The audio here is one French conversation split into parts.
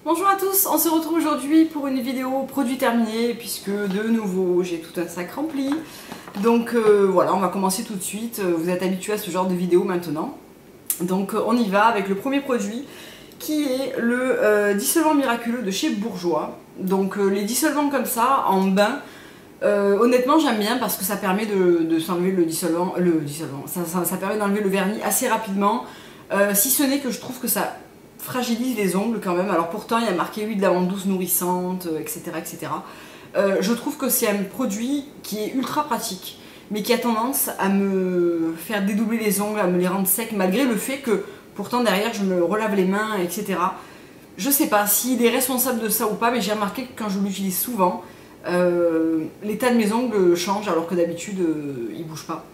Bonjour à tous, on se retrouve aujourd'hui pour une vidéo produit terminé puisque de nouveau j'ai tout un sac rempli. Donc voilà, on va commencer tout de suite, vous êtes habitués à ce genre de vidéo maintenant. Donc on y va avec le premier produit qui est le dissolvant miraculeux de chez Bourjois. Donc les dissolvants comme ça en bain, honnêtement j'aime bien parce que ça permet de s'enlever le dissolvant, ça permet d'enlever le vernis assez rapidement, si ce n'est que je trouve que ça fragilise les ongles quand même. Alors pourtant il y a marqué huile d'amande douce nourrissante, etc. etc. Je trouve que c'est un produit qui est ultra pratique, mais qui a tendance à me faire dédoubler les ongles, à me les rendre secs, malgré le fait que pourtant derrière je me relave les mains, etc. Je sais pas s'il est responsable de ça ou pas, mais j'ai remarqué que quand je l'utilise souvent, l'état de mes ongles change alors que d'habitude ils bougent pas.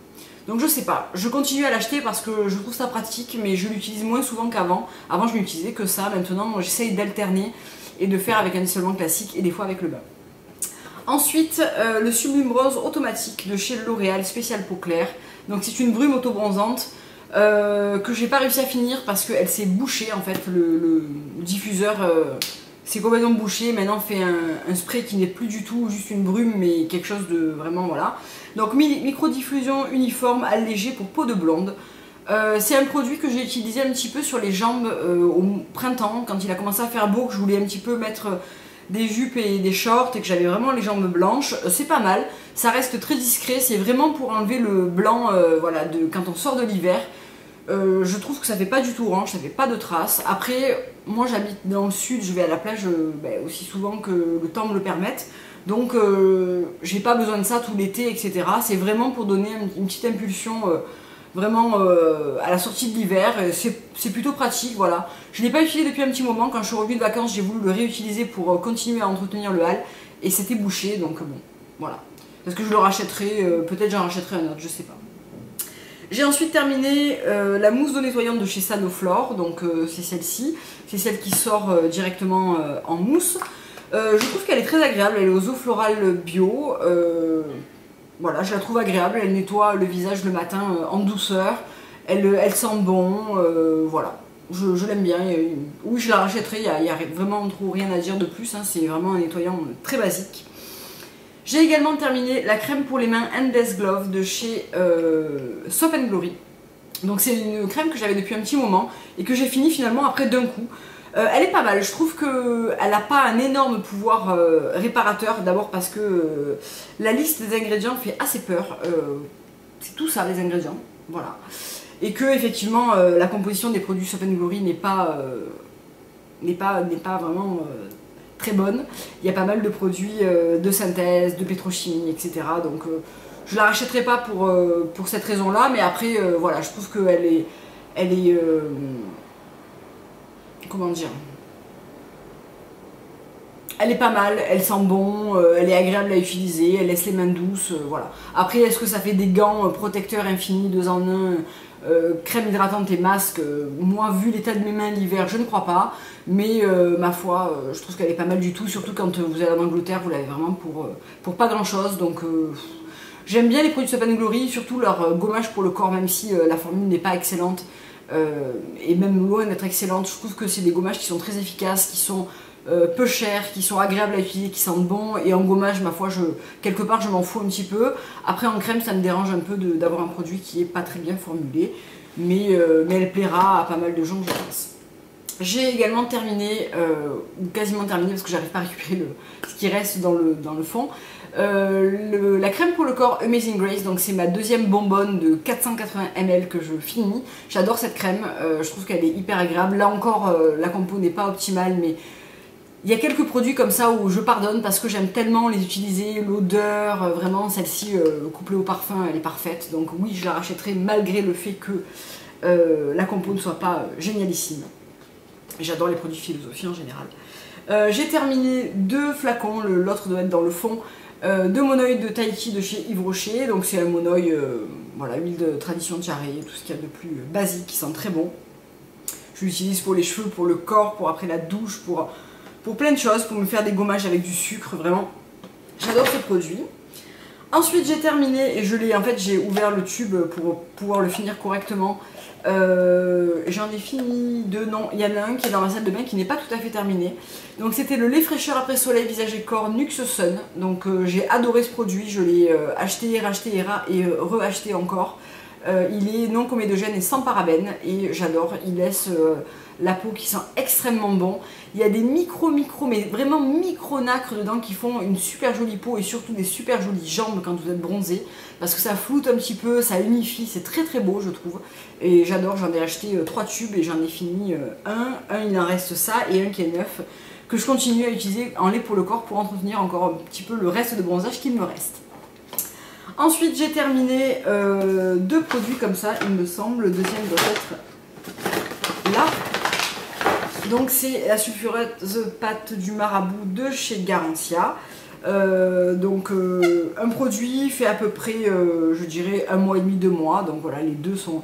Donc je sais pas, je continue à l'acheter parce que je trouve ça pratique, mais je l'utilise moins souvent qu'avant. Avant je n'utilisais que ça, maintenant j'essaye d'alterner et de faire avec un dissolvant classique et des fois avec le bain. Ensuite, le Sublime Rose automatique de chez L'Oréal spécial peau claire. Donc c'est une brume auto-bronzante que j'ai pas réussi à finir parce qu'elle s'est bouchée en fait, le diffuseur c'est complètement bouché. Maintenant on fait un spray qui n'est plus du tout juste une brume mais quelque chose de vraiment voilà. Donc micro-diffusion uniforme allégée pour peau de blonde. C'est un produit que j'ai utilisé un petit peu sur les jambes au printemps quand il a commencé à faire beau, que je voulais un petit peu mettre des jupes et des shorts et que j'avais vraiment les jambes blanches. C'est pas mal, ça reste très discret, c'est vraiment pour enlever le blanc voilà, quand on sort de l'hiver. Je trouve que ça fait pas du tout orange, ça fait pas de traces. Après, moi j'habite dans le sud, je vais à la plage aussi souvent que le temps me le permette. Donc j'ai pas besoin de ça tout l'été, etc. C'est vraiment pour donner une petite impulsion vraiment à la sortie de l'hiver. C'est plutôt pratique, voilà. Je l'ai pas utilisé depuis un petit moment. Quand je suis revenue de vacances, j'ai voulu le réutiliser pour continuer à entretenir le hall. Et c'était bouché, donc bon, voilà. Est-ce que je le rachèterai? Peut-être j'en rachèterai un autre, je sais pas. J'ai ensuite terminé la mousse d'eau nettoyante de chez Sanoflore, donc c'est celle-ci. C'est celle qui sort directement en mousse. Je trouve qu'elle est très agréable, elle est aux eaux florales bio. Voilà, je la trouve agréable, elle nettoie le visage le matin en douceur. Elle sent bon, voilà. Je l'aime bien. Oui, je la rachèterai, il n'y a vraiment trop rien à dire de plus. Hein, c'est vraiment un nettoyant très basique. J'ai également terminé la crème pour les mains Endless Glove de chez Soap & Glory. Donc c'est une crème que j'avais depuis un petit moment et que j'ai fini finalement après d'un coup. Elle est pas mal, je trouve qu'elle n'a pas un énorme pouvoir réparateur. D'abord parce que la liste des ingrédients fait assez peur. C'est tout ça les ingrédients, voilà. Et que effectivement la composition des produits Soap & Glory n'est pas vraiment très bonne. Il y a pas mal de produits de synthèse, de pétrochimie, etc. Donc je la rachèterai pas pour cette raison-là, mais après voilà, je trouve qu'elle est comment dire, elle est pas mal, elle sent bon, elle est agréable à utiliser, elle laisse les mains douces, voilà. Après, est-ce que ça fait des gants protecteurs infinis, 2 en 1, crème hydratante et masque? Moi, vu l'état de mes mains l'hiver, je ne crois pas. Mais ma foi, je trouve qu'elle est pas mal du tout, surtout quand vous allez en Angleterre, vous l'avez vraiment pour pas grand-chose. Donc j'aime bien les produits Soap & Glory, surtout leur gommage pour le corps, même si la formule n'est pas excellente. Et même loin d'être excellente, je trouve que c'est des gommages qui sont très efficaces, qui sont peu chers, qui sont agréables à utiliser, qui sentent bon. Et en gommage, ma foi, quelque part je m'en fous un petit peu. Après en crème, ça me dérange un peu d'avoir un produit qui est pas très bien formulé, mais elle plaira à pas mal de gens, je pense. J'ai également terminé, ou quasiment terminé parce que j'arrive pas à récupérer ce qui reste dans le fond, la crème pour le corps Amazing Grace. Donc c'est ma deuxième bonbonne de 480 ml que je finis. J'adore cette crème, je trouve qu'elle est hyper agréable. Là encore, la compo n'est pas optimale, mais il y a quelques produits comme ça où je pardonne parce que j'aime tellement les utiliser, l'odeur, vraiment celle-ci couplée au parfum, elle est parfaite. Donc oui, je la rachèterai malgré le fait que la compo ne soit pas génialissime. J'adore les produits Philosophie en général. J'ai terminé 2 flacons, l'autre doit être dans le fond, de monoï de Tahiti de chez Yves Rocher. Donc c'est un monoï, voilà, huile de tradition de Jarret, tout ce qu'il y a de plus basique, qui sent très bon. Je l'utilise pour les cheveux, pour le corps, pour après la douche, pour plein de choses, pour me faire des gommages avec du sucre, vraiment. J'adore ce produit. Ensuite j'ai terminé et en fait j'ai ouvert le tube pour pouvoir le finir correctement. J'en ai fini 2, non, il y en a un qui est dans ma salle de bain qui n'est pas tout à fait terminé. Donc c'était le lait fraîcheur après soleil visage et corps Nux Sun. Donc j'ai adoré ce produit, je l'ai acheté, racheté et re-acheté encore. Il est non comédogène et sans parabènes et j'adore, il laisse la peau qui sent extrêmement bon. Il y a des mais vraiment micro nacres dedans qui font une super jolie peau et surtout des super jolies jambes quand vous êtes bronzé parce que ça floute un petit peu, ça unifie, c'est très très beau je trouve. Et j'adore, j'en ai acheté 3 tubes et j'en ai fini un il en reste ça et un qui est neuf que je continue à utiliser en lait pour le corps pour entretenir encore un petit peu le reste de bronzage qu'il me reste. Ensuite j'ai terminé 2 produits comme ça il me semble, le deuxième doit être là. Donc c'est la sulfureuse pâte du marabout de chez Garancia. Un produit fait à peu près, je dirais, 1 mois et demi, 2 mois. Donc voilà, les deux sont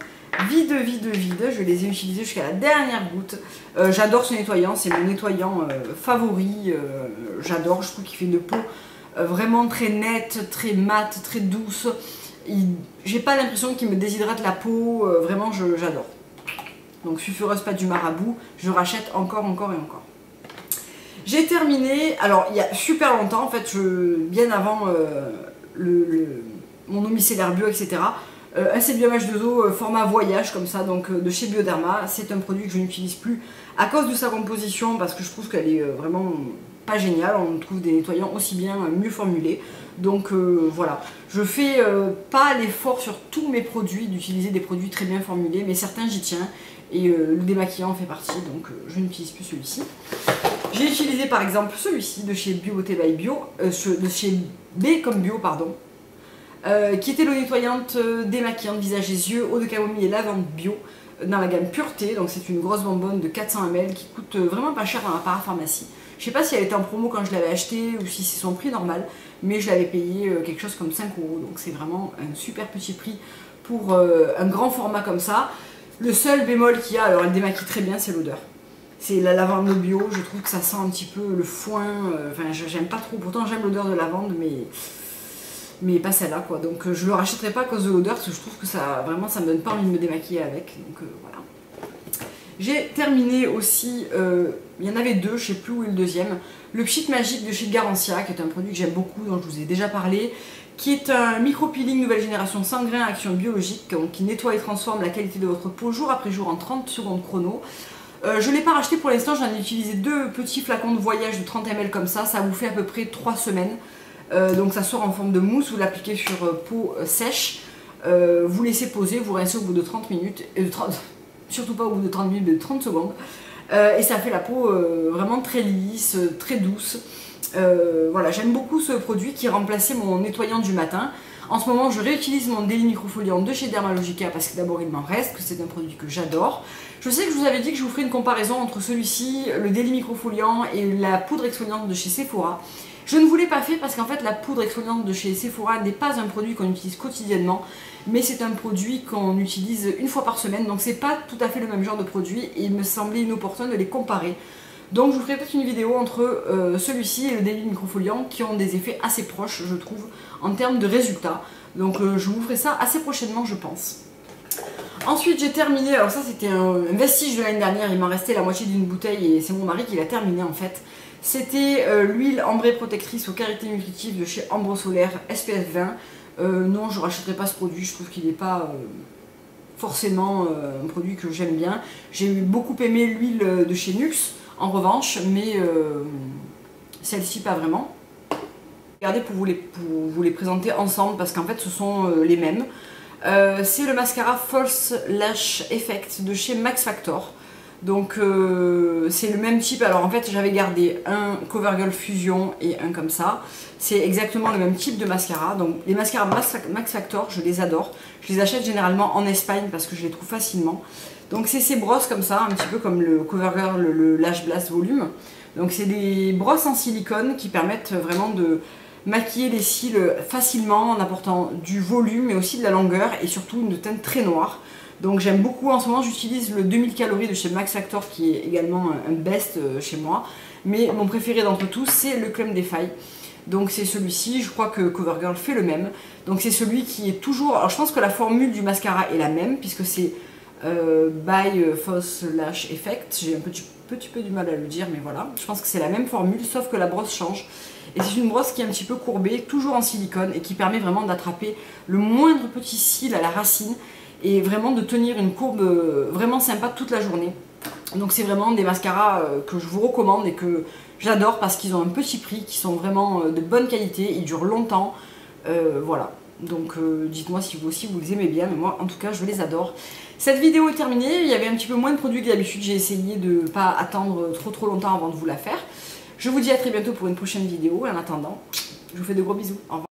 vides. Je les ai utilisés jusqu'à la dernière goutte. J'adore ce nettoyant, c'est mon nettoyant favori. J'adore, je trouve qu'il fait une peau vraiment très nette, très mate, très douce. J'ai pas l'impression qu'il me déshydrate la peau, vraiment j'adore. Donc sulfureuse pâte du marabout, je rachète encore et encore. J'ai terminé, alors il y a super longtemps en fait, bien avant mon eau micellaire bio, etc. Un Sébium H2O format voyage comme ça, donc de chez Bioderma. C'est un produit que je n'utilise plus à cause de sa composition parce que je trouve qu'elle est vraiment pas géniale. On trouve des nettoyants aussi bien mieux formulés. Donc voilà, je fais pas l'effort sur tous mes produits d'utiliser des produits très bien formulés, mais certains j'y tiens. Et le démaquillant en fait partie, donc je n'utilise plus celui-ci. J'ai utilisé par exemple celui-ci de chez Beauté by Bio, de chez B comme Bio, pardon, qui était l'eau nettoyante démaquillante visage et yeux, eau de camomille et lavande bio, dans la gamme Pureté. Donc c'est une grosse bonbonne de 400 ml qui coûte vraiment pas cher dans la parapharmacie. Je sais pas si elle était en promo quand je l'avais acheté ou si c'est son prix normal, mais je l'avais payé quelque chose comme 5 €, donc c'est vraiment un super petit prix pour un grand format comme ça. Le seul bémol qu'il y a, alors elle démaquille très bien, c'est l'odeur. C'est la lavande bio, je trouve que ça sent un petit peu le foin, enfin j'aime pas trop, pourtant j'aime l'odeur de lavande, mais pas celle-là quoi. Donc je le rachèterai pas à cause de l'odeur, parce que je trouve que ça, vraiment ça me donne pas envie de me démaquiller avec, donc voilà. J'ai terminé aussi, il y en avait 2, je sais plus où est le deuxième, le Pchit Magique de chez Garancia, qui est un produit que j'aime beaucoup, dont je vous ai déjà parlé, qui est un micro-peeling nouvelle génération sans grains à action biologique, qui nettoie et transforme la qualité de votre peau jour après jour en 30 secondes chrono. Je ne l'ai pas racheté pour l'instant, j'en ai utilisé 2 petits flacons de voyage de 30 ml comme ça vous fait à peu près 3 semaines. Donc ça sort en forme de mousse, vous l'appliquez sur peau sèche, vous laissez poser, vous rincez au bout de 30 minutes, surtout pas au bout de 30 minutes, mais de 30 secondes. Et ça fait la peau vraiment très lisse, très douce. Voilà, j'aime beaucoup ce produit qui remplaçait mon nettoyant du matin. En ce moment, je réutilise mon Daily Microfoliant de chez Dermalogica parce que d'abord il m'en reste, que c'est un produit que j'adore. Je sais que je vous avais dit que je vous ferai une comparaison entre celui-ci, le Daily Microfoliant et la poudre exfoliante de chez Sephora. Je ne vous l'ai pas fait parce qu'en fait la poudre exfoliante de chez Sephora n'est pas un produit qu'on utilise quotidiennement, mais c'est un produit qu'on utilise une fois par semaine, donc c'est pas tout à fait le même genre de produit et il me semblait inopportun de les comparer. Donc je vous ferai peut-être une vidéo entre celui-ci et le Daily Microfoliant qui ont des effets assez proches je trouve en termes de résultats. Donc je vous ferai ça assez prochainement je pense. Ensuite j'ai terminé, alors ça c'était un vestige de l'année dernière, il m'en restait la moitié d'une bouteille et c'est mon mari qui l'a terminé en fait. C'était l'huile ambrée protectrice aux qualités nutritives de chez Ambro Solaire SPF 20. Non je ne rachèterai pas ce produit, je trouve qu'il n'est pas forcément un produit que j'aime bien. J'ai beaucoup aimé l'huile de chez Nux en revanche, mais celle-ci pas vraiment. Regardez pour vous les présenter ensemble parce qu'en fait ce sont les mêmes. C'est le mascara False Lash Effect de chez Max Factor. Donc c'est le même type, alors en fait j'avais gardé un CoverGirl Fusion et un comme ça. C'est exactement le même type de mascara. Donc les mascaras Max Factor, je les adore. Je les achète généralement en Espagne parce que je les trouve facilement. Donc c'est ces brosses comme ça, un petit peu comme le CoverGirl, le Lash Blast Volume. Donc c'est des brosses en silicone qui permettent vraiment de maquiller les cils facilement en apportant du volume mais aussi de la longueur et surtout une teinte très noire. Donc j'aime beaucoup, en ce moment j'utilise le 2000 calories de chez Max Factor qui est également un best chez moi. Mais mon préféré d'entre tous c'est le Crème des Failles. Donc c'est celui-ci, je crois que CoverGirl fait le même. Donc c'est celui qui est toujours... Alors je pense que la formule du mascara est la même, puisque c'est by False Lash Effect. J'ai un petit peu du mal à le dire, mais voilà. Je pense que c'est la même formule, sauf que la brosse change. Et c'est une brosse qui est un petit peu courbée, toujours en silicone, et qui permet vraiment d'attraper le moindre petit cil à la racine, et vraiment de tenir une courbe vraiment sympa toute la journée. Donc c'est vraiment des mascaras que je vous recommande et que j'adore parce qu'ils ont un petit prix, qui sont vraiment de bonne qualité, ils durent longtemps, voilà. Donc dites-moi si vous aussi vous les aimez bien, mais moi en tout cas je les adore. Cette vidéo est terminée, il y avait un petit peu moins de produits que d'habitude, j'ai essayé de ne pas attendre trop longtemps avant de vous la faire. Je vous dis à très bientôt pour une prochaine vidéo, et en attendant, je vous fais de gros bisous, au revoir.